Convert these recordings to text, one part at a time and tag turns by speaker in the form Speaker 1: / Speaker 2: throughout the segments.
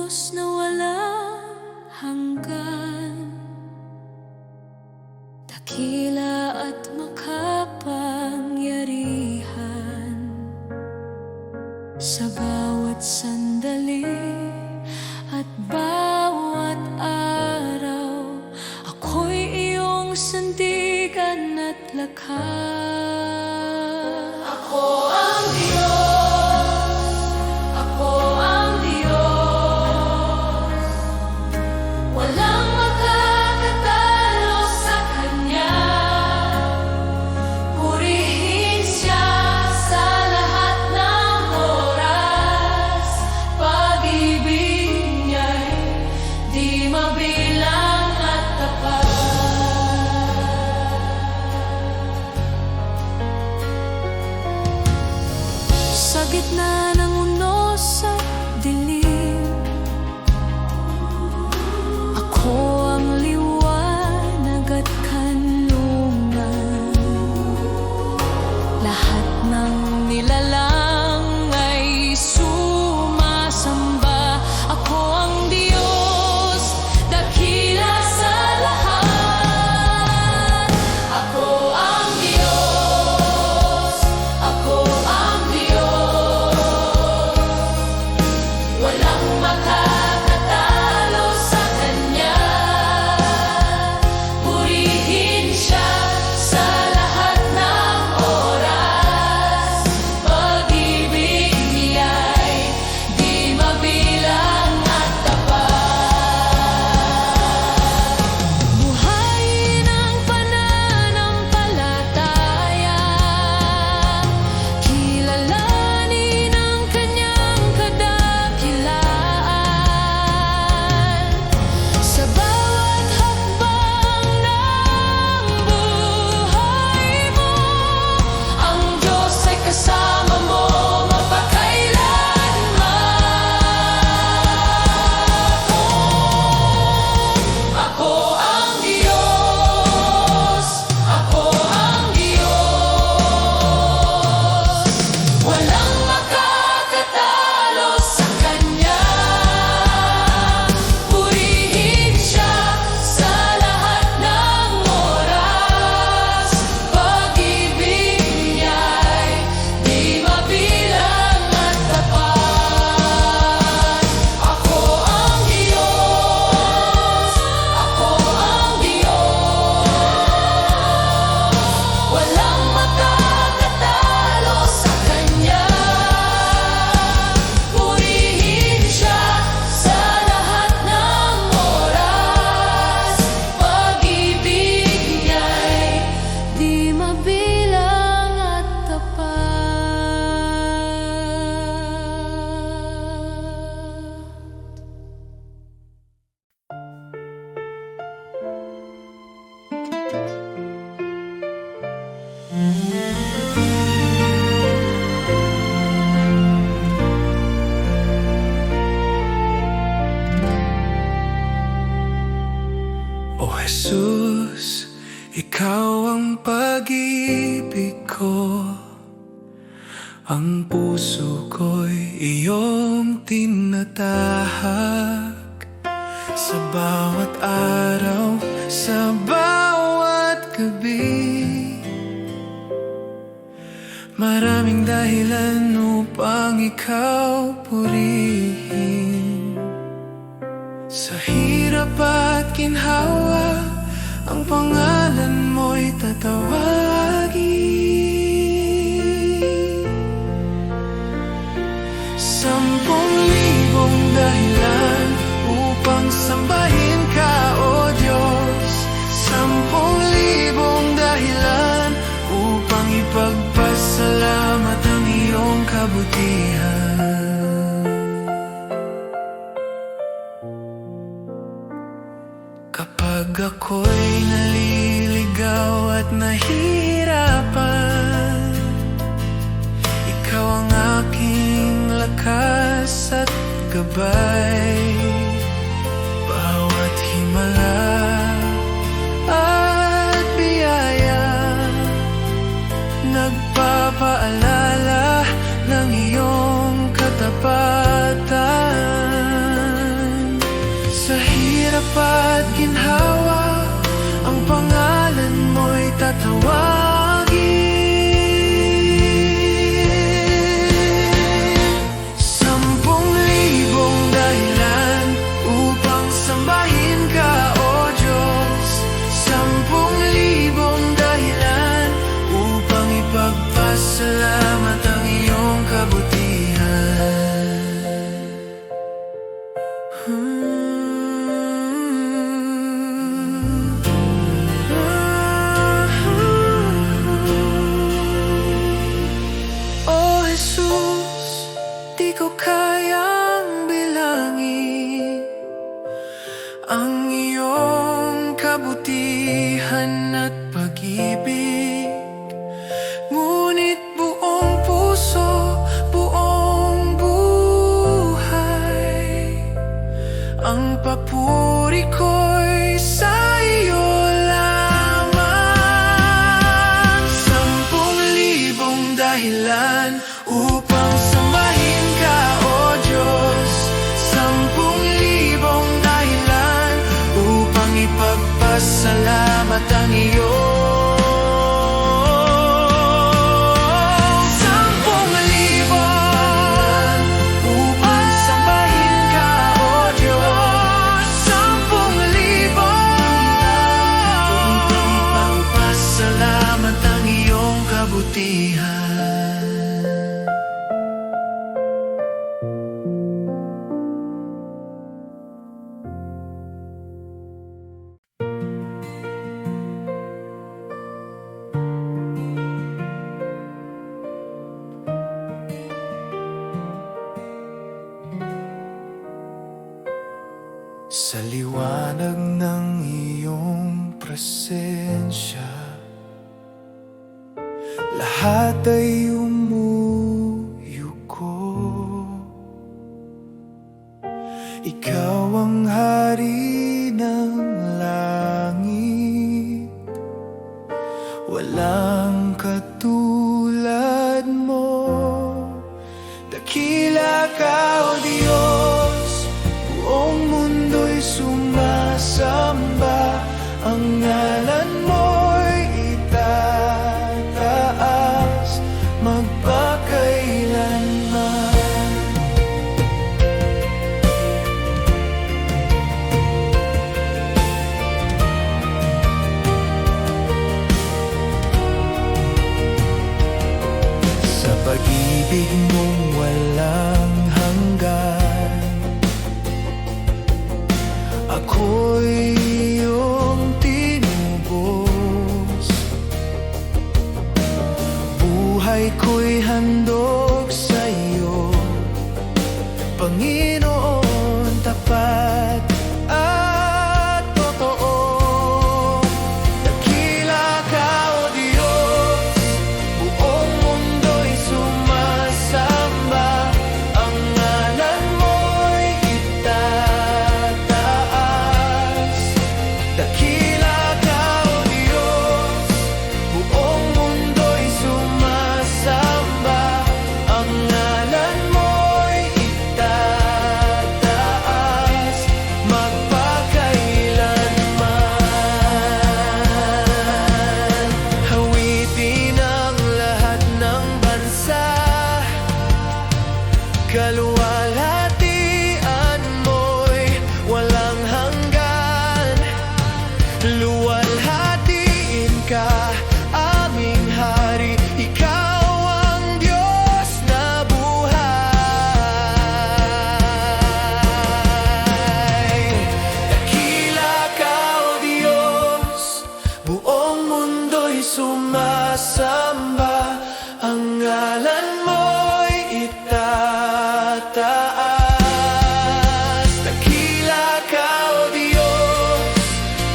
Speaker 1: Diyos na walang hanggan, dakila at makapangyarihan. Sa bawat sandali at bawat araw, ako'y iyong sandigan at lakas. Ako ang Diyos, ako ang Diyos, walang makakatalo sa Kanya. Purihin Siya sa lahat ng oras, pag-ibig Niya'y di mabilang at tapat. Sa gitna ng unos at dilim, ako ang liwanag at kanlungan. Lahat ng nilalang ay sumasamba. Ako ang Diyos, dakila sa lahat. Ako ang Diyos, ako ang Diyos, walang makakatalo sa Kanya. Purihin Siya sa lahat ng oras, pag-ibig Niya'y di mabilang at tapat. Buhayin ang pananampalataya, kilalanin ang Kanyang kadakilaan. Sa bawat hakbang ng buhay mo, ang Diyos ay kasama mo mapagkailanman. Ako ang Diyos, ako ang Diyos, walang makakatalo sa Kanya. Purihin Siya sa lahat ng oras, pag-ibig Niya'y di mabilang at tapat. Ako ang Diyos, ako ang Diyos, walang makakatalo sa Kanya. Purihin Siya sa lahat ng oras, pag-ibig Niya'y di mabilang at tapat.
Speaker 2: O Jesus, Ikaw ang pag-ibig ko, ang puso ko'y iyong tinatahak. Sa bawat araw, sa bawat gabi, maraming dahilan upang ikaw purihin. Sa hirap at ginhawa, ang pangalan mo'y tatawagin. 10,000 dahilan upang sambahin ka, O Diyos. 10,000 dahilan upang ipagpasalamat ang iyong kabutihan. Kapag ako'y naliligaw at nahihirapan, ikaw ang aking lakas at gabay. Bawat himala at biyaya, nagpapaalala ng iyong katapatan. lupa't ginhawa, ang pangalan mo'y tatawagin. 10,000 dahilan upang sambahin ka, O Diyos. 10,000 dahilan upang ipagpasalamat ang iyong kabutihan. O Jesus, di ko kayang bilangin ang iyong kabutihan at pag-ibig. Ngunit buong puso, buong buhay, ang papuri ko'y sa iyo lamang. 10,000 dahilan upang sambahin ka, O Diyos. 10,000 dahilan upang ipagpasalamat ang iyong 10,000 upang sambahin ka, O Diyos. 10,000 upang ipagpasalamat ang iyong kabutihan. Sa liwanag ng iyong presensya, lahat ay umuyuko. Ikaw ang hari ng langit, walang katulad mo. Dakila ka, O Diyos, buong mundo'y sumasamba. Ang ngalan mo'y itataas magpakailanman. Sa pag-ibig mong walang hanggan, ako'y iyong tinubos. Buhay ko'y handog sa iyo, Panginoon, tapat at totoo. Dakila ka, O Diyos, buong mundo'y sumasamba. Ang ngalan mo'y itataas. Dakila ka, O Diyos, buong mundo'y sumasamba. Ang ngalan mo'y itataas magpakailanman. Hawitin ang lahat ng bansa, kaluwalhatian mo'y walang hanggan. Luwalhatiin ka, aming hari, ikaw ang Diyos na buhay. Dakila ka, O Diyos, buong mundo'y sumasamba. Ang ngalan mo'y itataas. Dakila ka, O Diyos,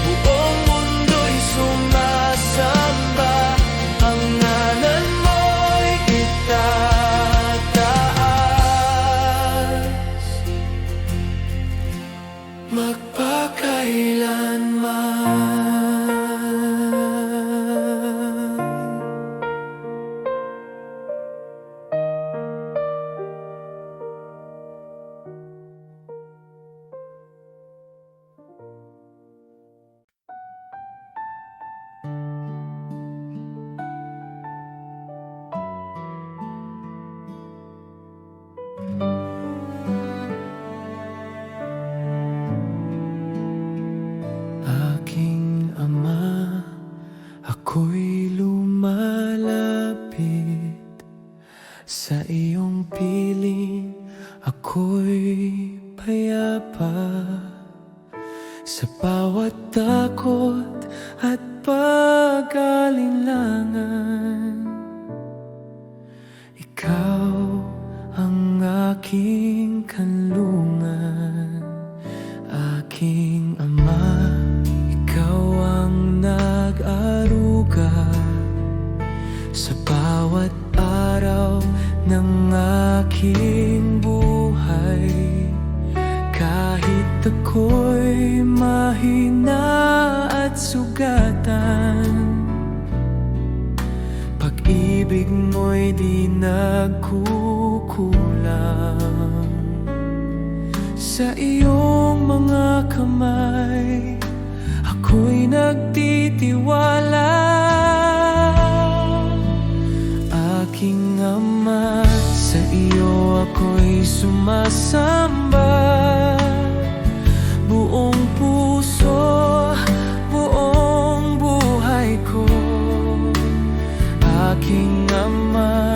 Speaker 2: buong mundo'y sumasamba. Ang ngalan mo'y itataas magpakailanman. ako'y payapa sa bawat takot at pag-alinlangan. Ikaw ang aking kanlungan, aking Ama. Ikaw ang nag-aruga sa bawat araw ng aking buhay. Kahit ako'y mahina at sugatan, pag-ibig mo'y di nagkukulang. Sa iyong mga kamay ako'y nagtitiwala. Aking Ama, sa iyo ako'y sumasamba. Buong puso, buong buhay ko. Aking Ama,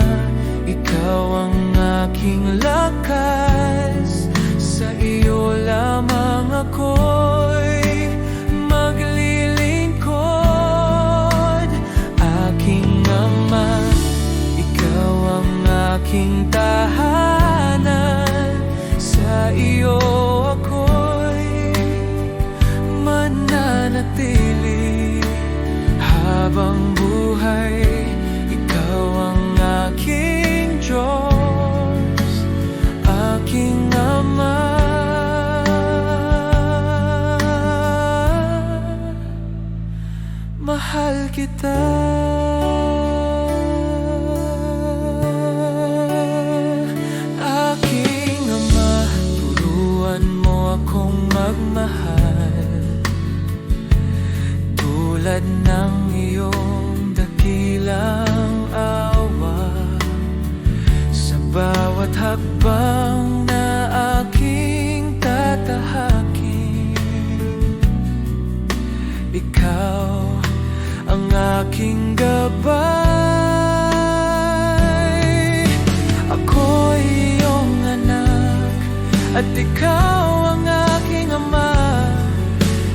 Speaker 2: ikaw ang aking lakas. Sa iyo lamang ako'y maglilingkod. Aking Ama, ikaw ang aking tahanan. Sa iyo ako'y mananatili habang buhay. Ikaw ang aking Diyos, aking Ama. Mahal kita. Aking Ama, turuan mo akong magmahal tulad ng iyong dakilang awa. Sa bawat hakbang na aking tatahakin, ikaw ang aking gabay. Ako'y iyong anak at ikaw ang aking Ama.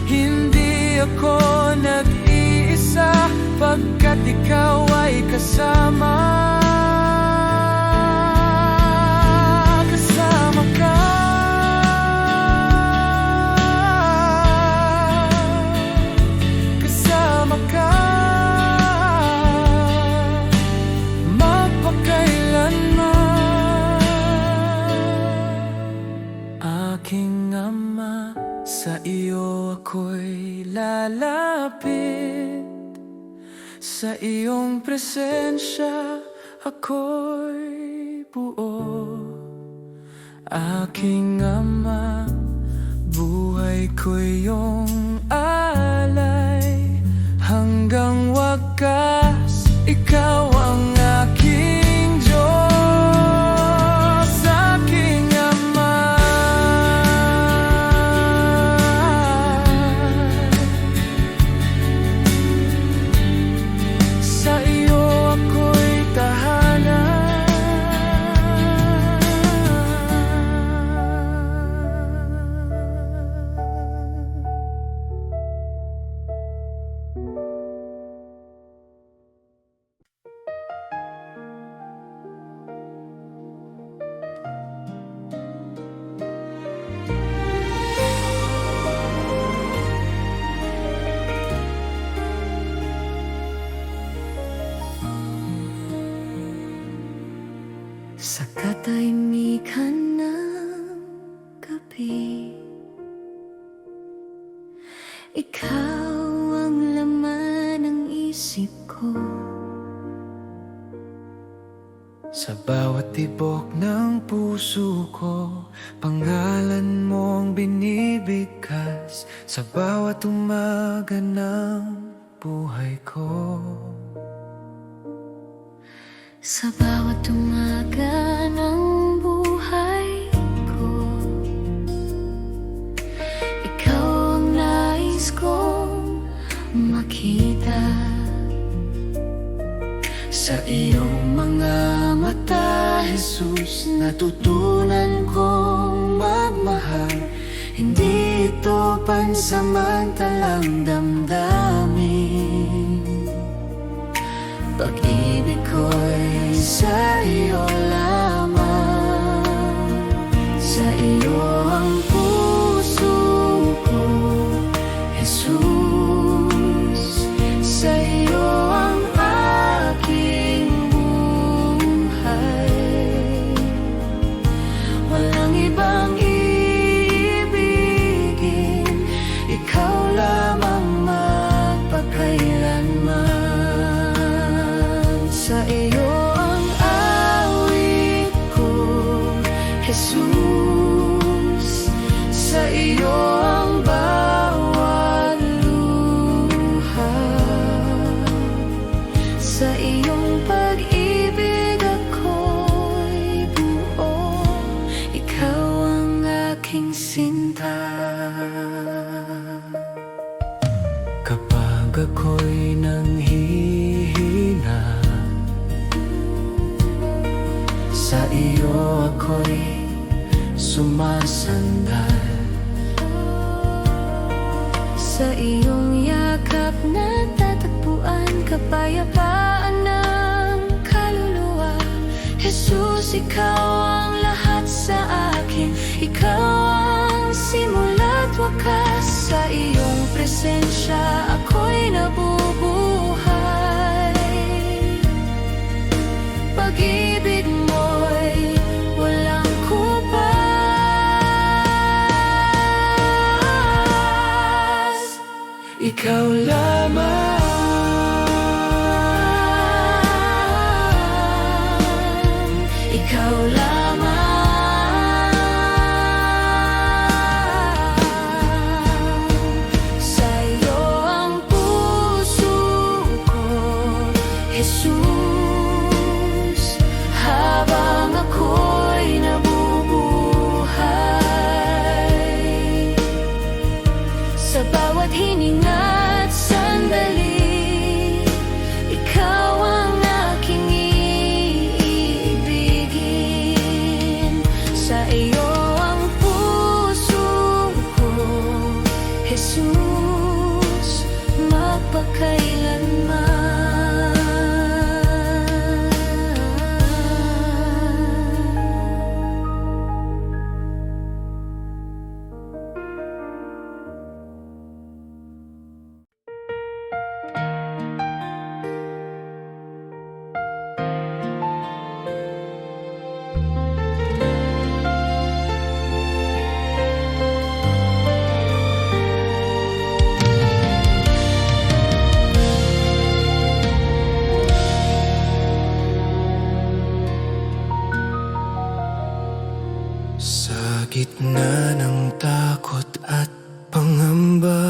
Speaker 2: Hindi ako nag-iisa pagkat ikaw ay kasama. Kasama ka. Kasama ka. Aking Ama, sa iyo ako'y lalapit. Sa iyong presensya ako'y buo. Aking Ama, buhay ko'y iyong alay. Hanggang wakas, ikaw ang aking Diyos. Aking Ama, sa iyo ako'y tahanan. Sa katahimikan ng gabi, ikaw ang laman ng isip ko. Sa bawat tibok ng puso ko, pangalan mong binibigkas. Sa bawat umaga ng buhay ko.
Speaker 1: Sa bawat umaga ng buhay ko, ikaw ang nais kong makita. Sa iyong mga mata, Jesus, natutunan ko
Speaker 2: pansamantalang damdamin. Pag-ibig ko'y sa iyo lamang, sa iyo ang puso ko, Jesus. Sa iyo ang aking buhay, walang ibang iibigin, ikaw lamang magpakailanman. Sa iyo ang awit ko, Jesus. Sa iyo ang bawat luha, sa iyong pag-ibig ako'y buo, ikaw ang aking sinta. Kapag ako'y nanghihina, sa iyo ako'y sumasandal.
Speaker 1: Sa iyong yakap natatagpuan kapayapaan ng kaluluwa. Jesus, ikaw ang lahat sa akin, ikaw ang simula't wakas. Sa iyong presensya ako'y nabubuhay. Pag-ibig mo'y walang kupas.
Speaker 2: Ikaw lamang,
Speaker 1: ikaw lamang. Sa iyo ang puso ko, Jesus. Habang ako'y nabubuhay, sa bawat hininga't sandali, ikaw ang aking iibigin. Sa iyo ang puso ko, Jesus, magpakailanman.
Speaker 2: sa gitna ng takot at pangamba,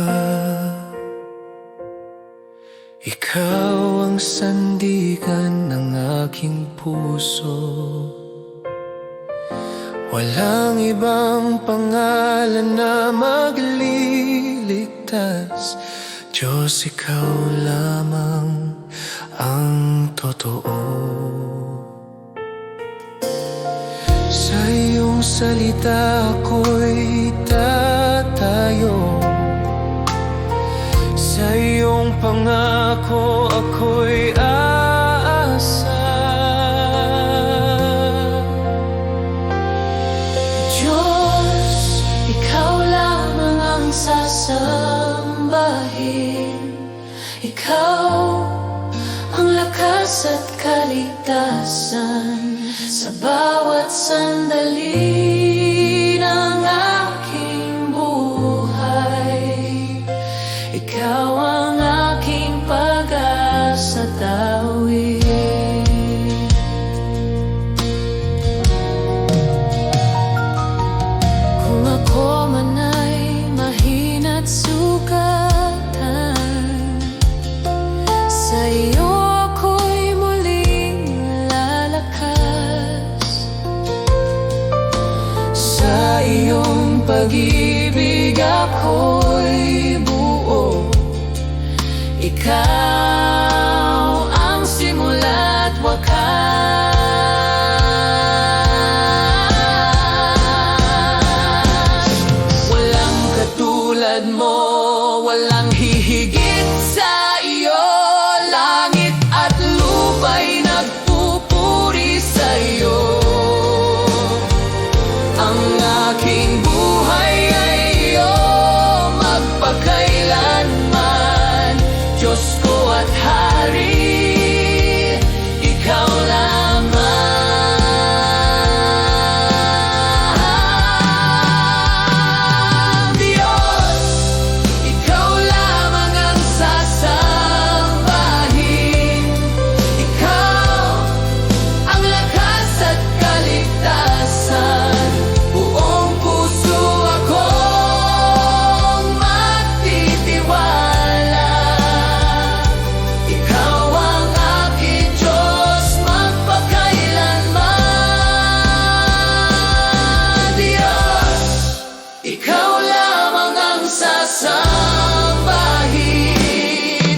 Speaker 2: ikaw ang sandigan ng aking puso. Walang ibang pangalan na magliligtas, Diyos, ikaw lamang ang totoo. Sa iyong salita ako'y tatayo, sa iyong pangako ako'y aasa.
Speaker 1: Diyos, ikaw lamang ang sasambahin. Ikaw ang lakas at kaligtasan sa bawat sandali ng aking buhay. Ikaw ang aking pag-asa tawid. Kung ako man ay mahina't sugatan, sa iyo ako'y muling lalakas.
Speaker 2: Sa iyong pag-ibig ako'y buo, ikaw ang simula't wakas. Walang katulad
Speaker 3: aking buhay ay iyo magpakailanman. Diyos ko at Hari, ikaw lamang. Diyos, ikaw lamang ang sasambahin. Ikaw ang lakas at kaligtasan. Buong puso akong magtitiwala. Ikaw ang aking Diyos magpakailanman. Diyos, ikaw lamang ang sasambahin.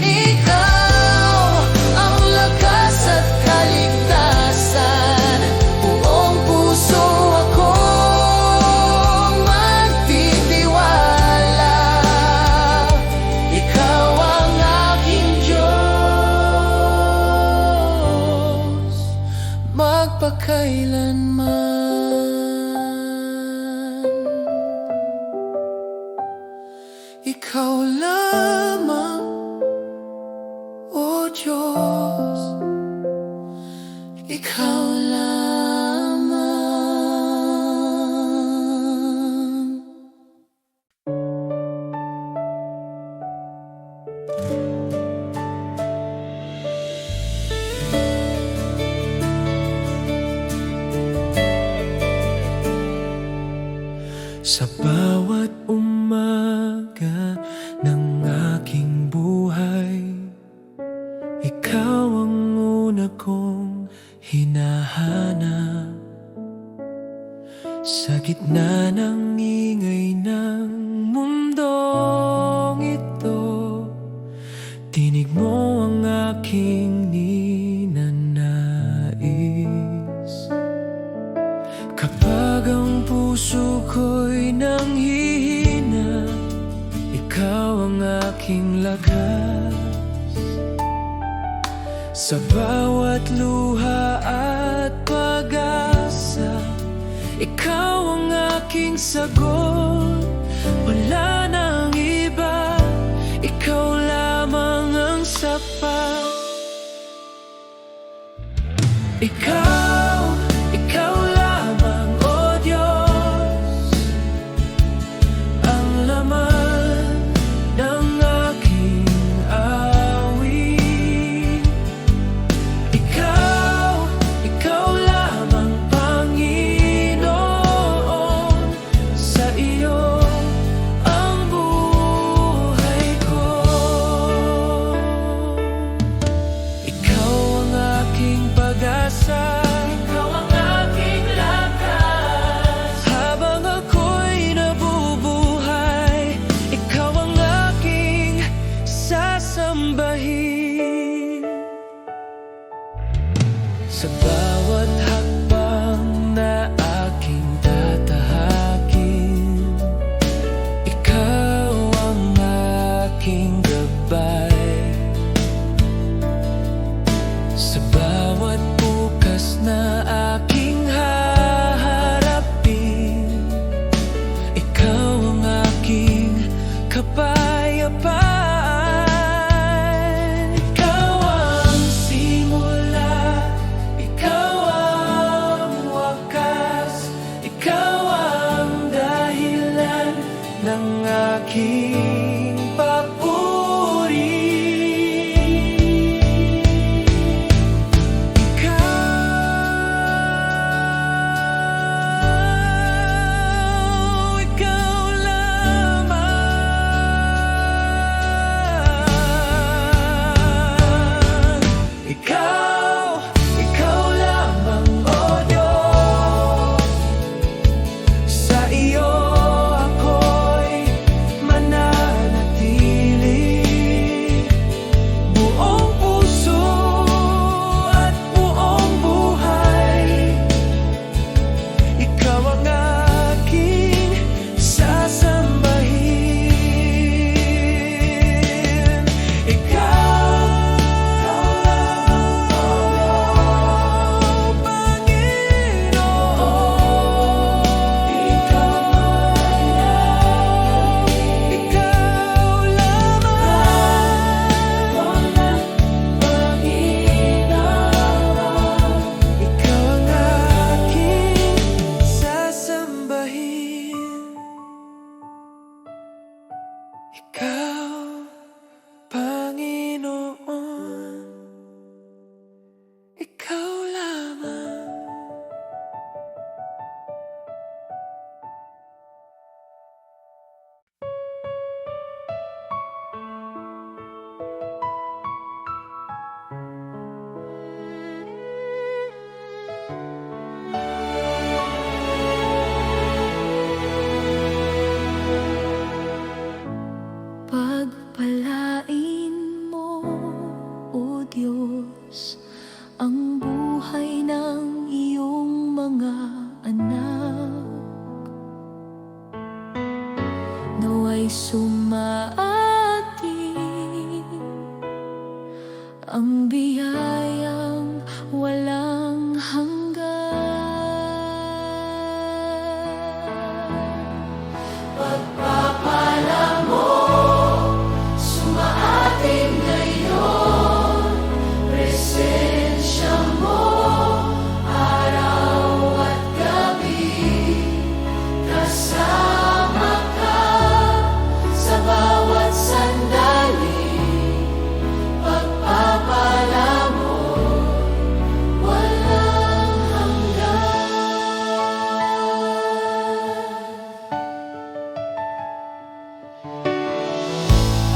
Speaker 3: Ikaw ang lakas at kaligtasan. Buong puso akong magtitiwala. Ikaw ang aking Diyos magpakailanman. Ikaw lamang, O Diyos, ikaw lamang. Sa bawat umaga ng aking buhay, ikaw ang una kong hinahanap. Sa gitna ng ingay ng mundong ito, tinig mo ang aking ninanais. Kapag ang puso ko'y nanghihina, ikaw ang aking lakas. Sa bawat luha at pag-asa, ikaw ang aking sagot. Wala nang iba, ikaw lamang ang sapat. Ikaw lamang, O Diyos, ang laman ng aking awit. Ikaw lamang, Panginoon, sa iyo ang buhay ko. Ikaw ang aking pag-asa, ikaw ang aking lakas. Habang ako'y nabubuhay, ikaw ang aking sasambahin. Sa bawat hakbang na aking tatahakin, ikaw ang aking gabay. Sa bawat bukas na aking haharapin, ikaw ang aking kapayapaan. Ikaw ang simula, ikaw ang wakas, ikaw ang dahilan ng aking papuri. Ikaw lamang. Ikaw lamang, O Diyos. Sa iyo ako'y mananalig.
Speaker 2: naway sumaating ang biyayang walang hanggan.
Speaker 1: Pagpapala mo, sumaating ngayon. Presensya mo, araw at gabi. Kasama ka sa bawat sandali. Pagpapala mo, walang hanggan.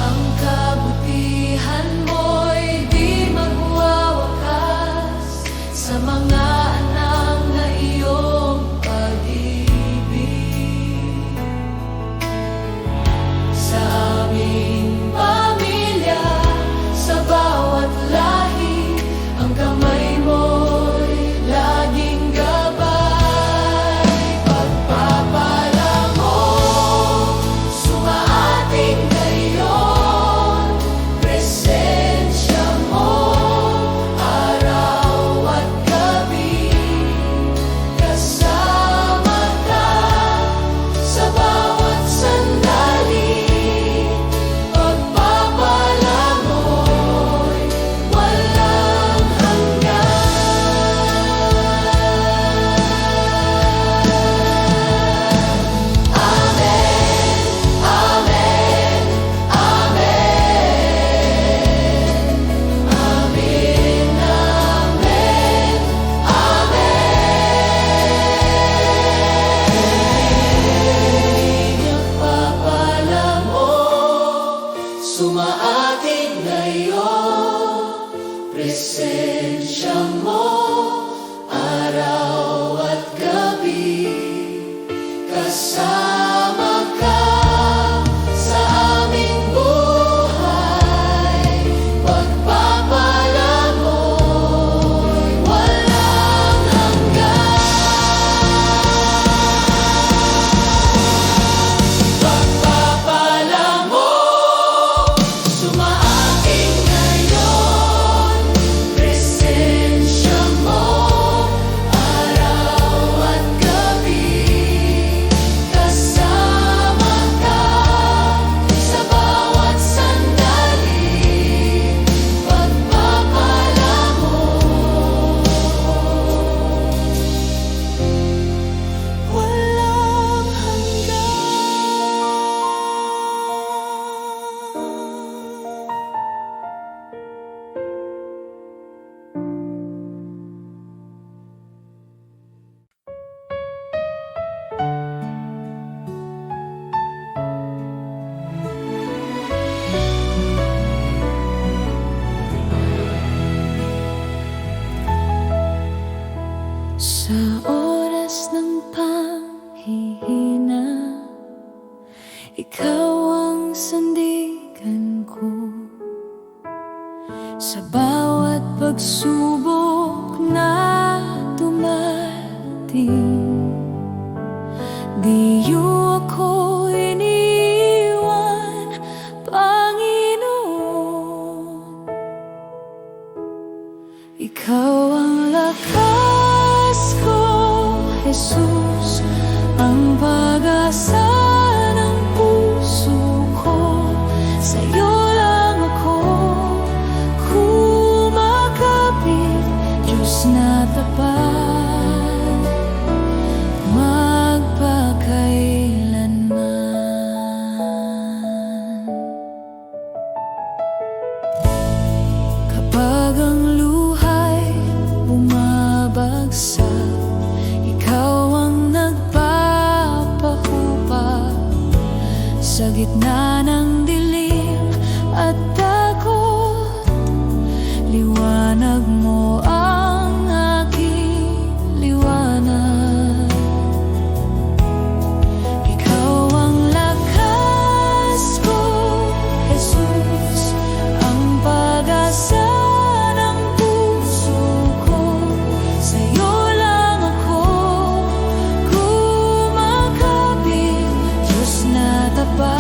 Speaker 1: Ang kabutihan mo'y di magwawakas sa mga anak na iyong pag-ibig. Sa aming pamilya, sa bawat lahi, ang kamay mo'y laging gabay. Pagpapala mo, sumaating ngayon. Presensya mo, araw at gabi. Kasama ka sa bawat sandali. Pagpapala mo'y walang hanggan. Amen, amen, amen. Amen, amen, amen. Pagpapala mo, sumaating ngayon. Presensya mo, araw at gabi. Kasama ka sa aming buhay. Pagpapala mo'y walang hanggan. Pagpapala mo, sumaating ngayon. Presensya mo, araw at gabi. Kasama ka sa bawat sandali. Pagpapala mo, walang
Speaker 2: Sa oras ng panghihina, ikaw ang sandigan ko. Sa bawat pagsubok na dumating, di niyo ako iniwan, Panginoon. Ikaw ang lakas ko, Jesus, ang pag-asa ng puso ko. Sa'yo lang ako kumakapit, Diyos na tapat, magpakailanman. Kapag ang luhay bumabagsak, ikaw ang nagpapahupa. Sa gitna ng dilim at takot, liwanag mo ang aking liwanag. Ikaw ang lakas ko, Jesus, ang pag-asa ng puso ko. Sa'yo lang ako kumakapit, Diyos na tapat,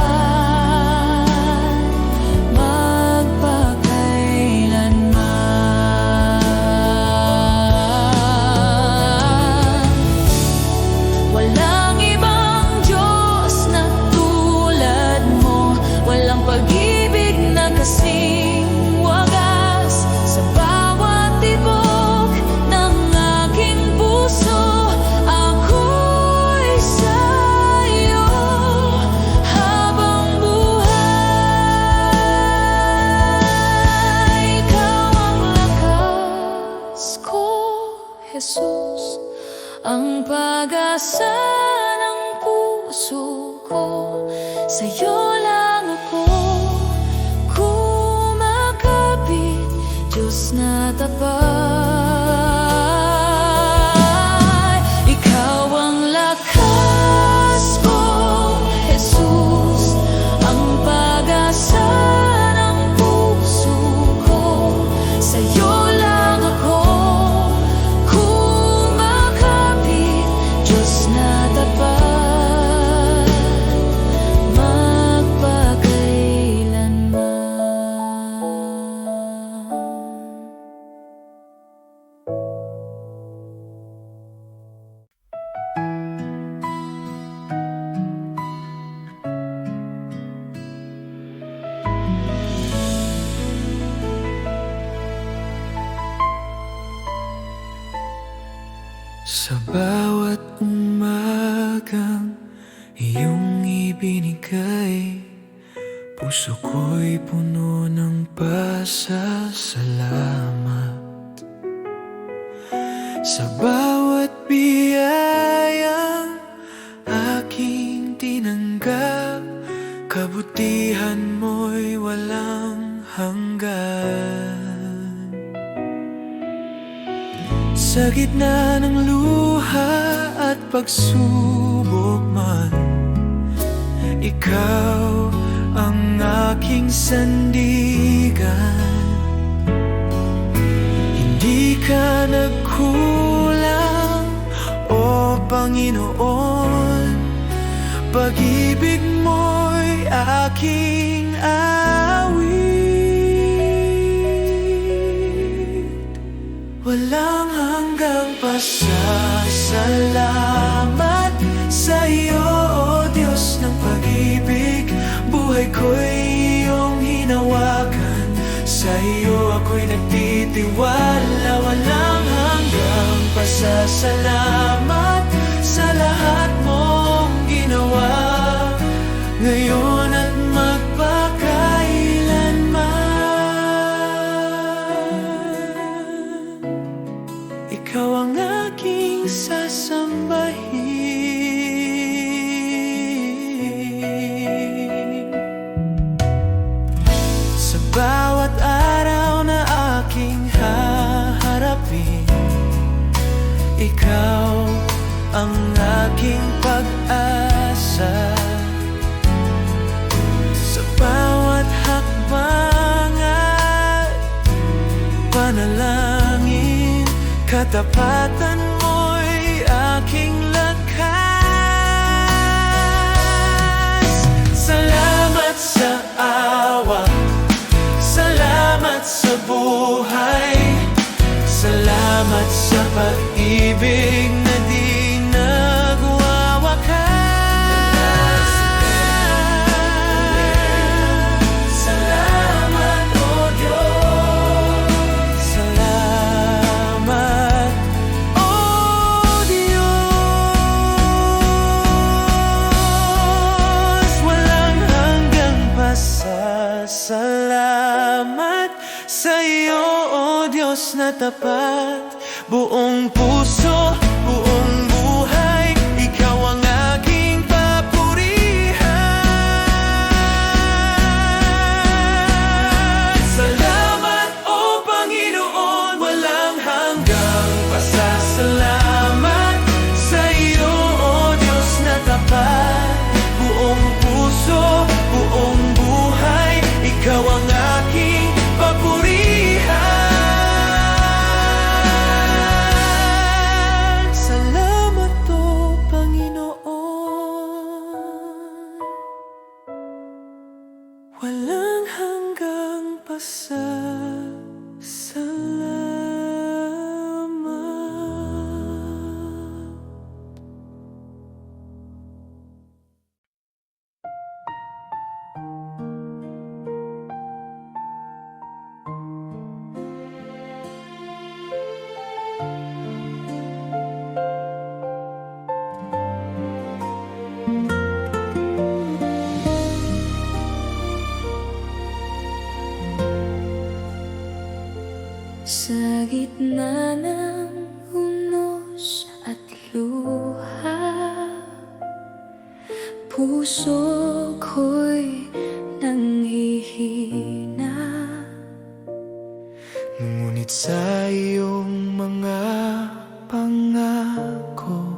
Speaker 2: puso ko. Sa'yo lang ako kumakapit, Diyos na tapat. Ikaw ang lakas ko, Jesus, ang pag-asa ng puso ko. Sa'yo lang ako kumakapit, Diyos na tapat.
Speaker 3: Sa bawat umagang iyong ibinigay, puso ko'y puno ng pasasalamat. Sa bawat biyayang aking tinanggap, kabutihan mo'y walang hanggan. Sa gitna ng luha at pagsubok man, ikaw ang aking sandigan. Hindi ka nagkulang, o Panginoon. Pag-ibig mo'y aking awit. Walang hanggang pasasalamat sa iyo, O Diyos ng pag-ibig. Buhay ko'y iyong hinawakan, sa iyo ako'y nagtitiwala. Walang hanggang pasasalamat sa lahat mong ginawa, ngayon at magpakailanman. Ikaw ang aking sasambahin. Sa bawat araw na aking haharapin, ikaw ang aking pag-asa. Sa bawat hakbang at panalangin, katapatan mo'y aking lakas. Salamat sa awa, salamat sa buhay, salamat sa pag-ibig na di nagwawakas. Salamat, O Diyos. Salamat, O Diyos. Walang hanggang pasasalamat sa iyo, O Diyos na tapat. Buong puso, buong buhay, ikaw ang aking papurihan. Salamat, O Panginoon. Walang hanggang pasasalamat sa iyo, O Diyos na tapat. Buong puso, buong buhay, ikaw ang aking papurihan. Walang hanggang pasasalamat.
Speaker 2: Sa gitna ng unos at luha, puso ko'y nanghihina.
Speaker 3: Ngunit sa iyong mga pangako,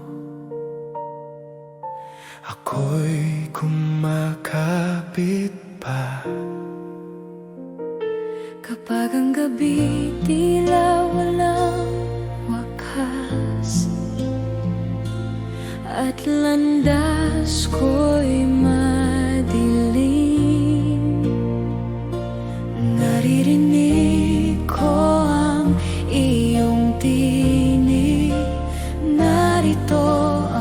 Speaker 3: ako'y kumakapit pa.
Speaker 2: Kapag ang gabi tila walang wakas, at landas ko'y madilim, naririnig ko ang iyong tinig. Narito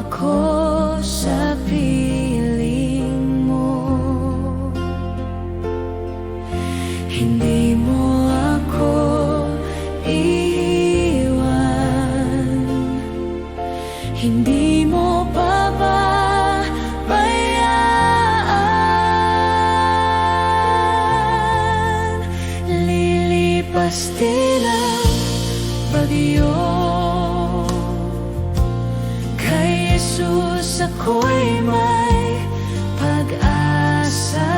Speaker 2: ako sa piling mo. Hindi mo ako iiwan, hindi mo pababayaan. Lilipas din ang bagyo, kay Jesus ako'y may pag-asa.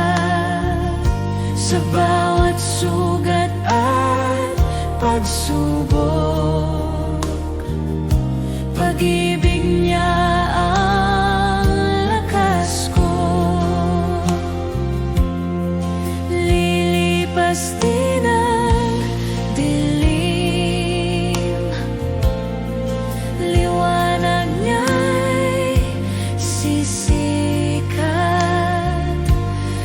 Speaker 2: Sa bawat sugat at pagsubok, pag-ibig niya ang lakas ko. Lilipas din ang dilim, liwanag niya'y sisikat.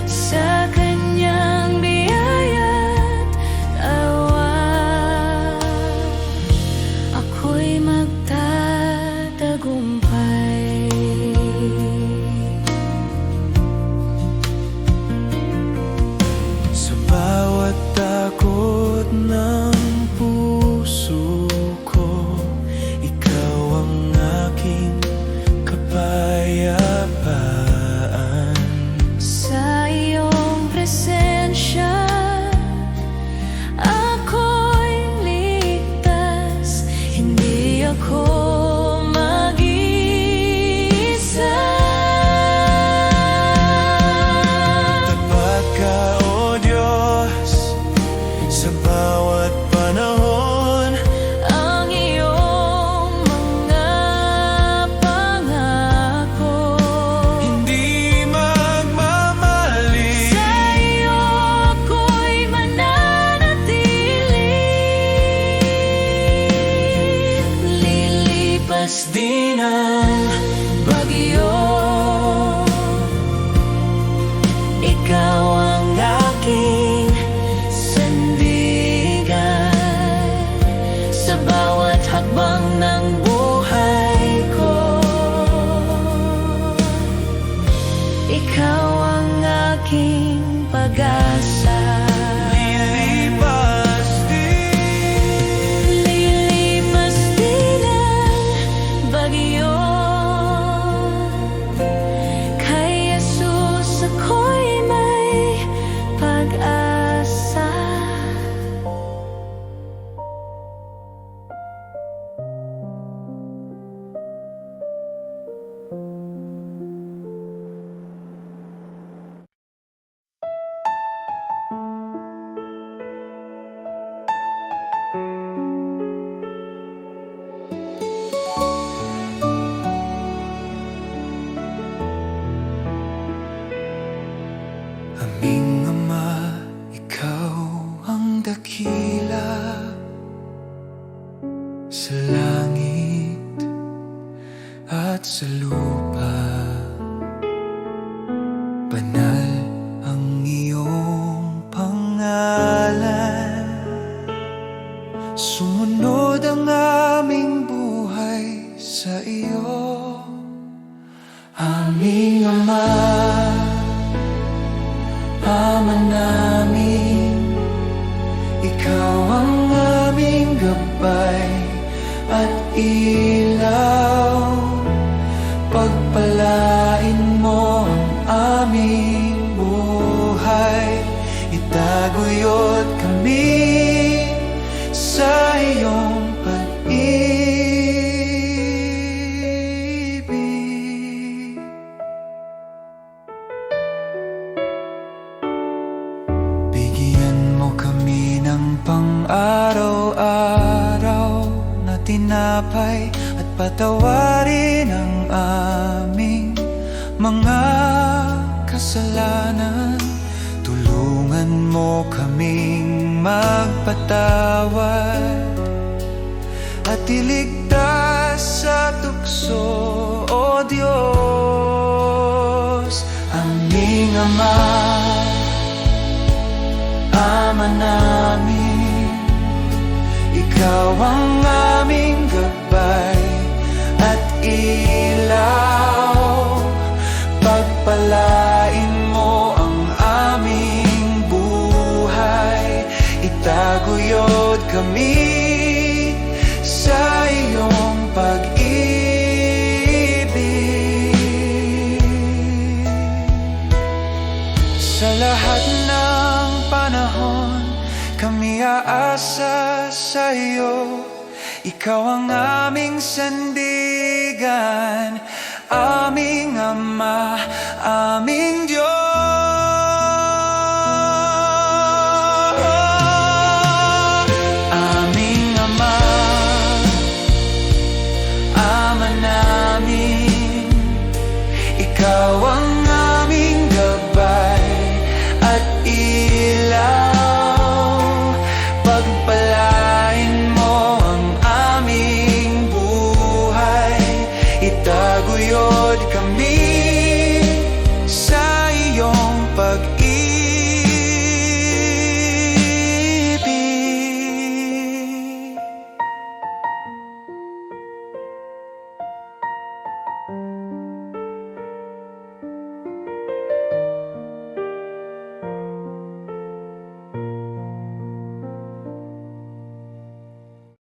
Speaker 2: Sa kanyang biyaya't awa, ako'y magtatagumpay.
Speaker 3: Sa bawat takot ng puso ko, ikaw ang aking kapayapaan.
Speaker 2: Sa iyong presensya, ako'y ligtas. Hindi ako mag-iisa.
Speaker 3: Tapat ka, O Diyos, sa bawat panahon.
Speaker 2: Ang iyong mga pangako,
Speaker 3: Hindi magmamali.
Speaker 2: sa iyo ako'y mananatili. Lilipas din ang bagyo, ikaw ang aking sandigan. Sa bawat hakbang ng buhay ko, ikaw ang aking pag-asa.
Speaker 3: Lilipas din.
Speaker 2: Lilipas din ang bagyo, kay Jesus ako'y may pag-asa.
Speaker 3: Aming Ama, ikaw ang dakila sa langit at sa lupa. Banal ang iyong pangalan, sumunod ang aming buhay sa iyo. Aming Ama, Ama namin, ikaw ang aming gabay at ilaw. Pagpalain mo ang aming buhay, itaguyod kami sa iyong pag-ibig. ng pang-araw-araw na tinapay at patawarin ang aming mga kasalanan. Tulungan mo kaming magpatawad at iligtas sa tukso, O Diyos. Aming Ama, Ama namin, Ikaw ang aming gabay at ilaw. Pagpalain mo ang aming buhay, itaguyod kami sa iyong pag-ibig. Sa lahat ng panahon, kami aasa sa iyo. Ikaw ang aming sandigan, aming Ama, aming Diyos.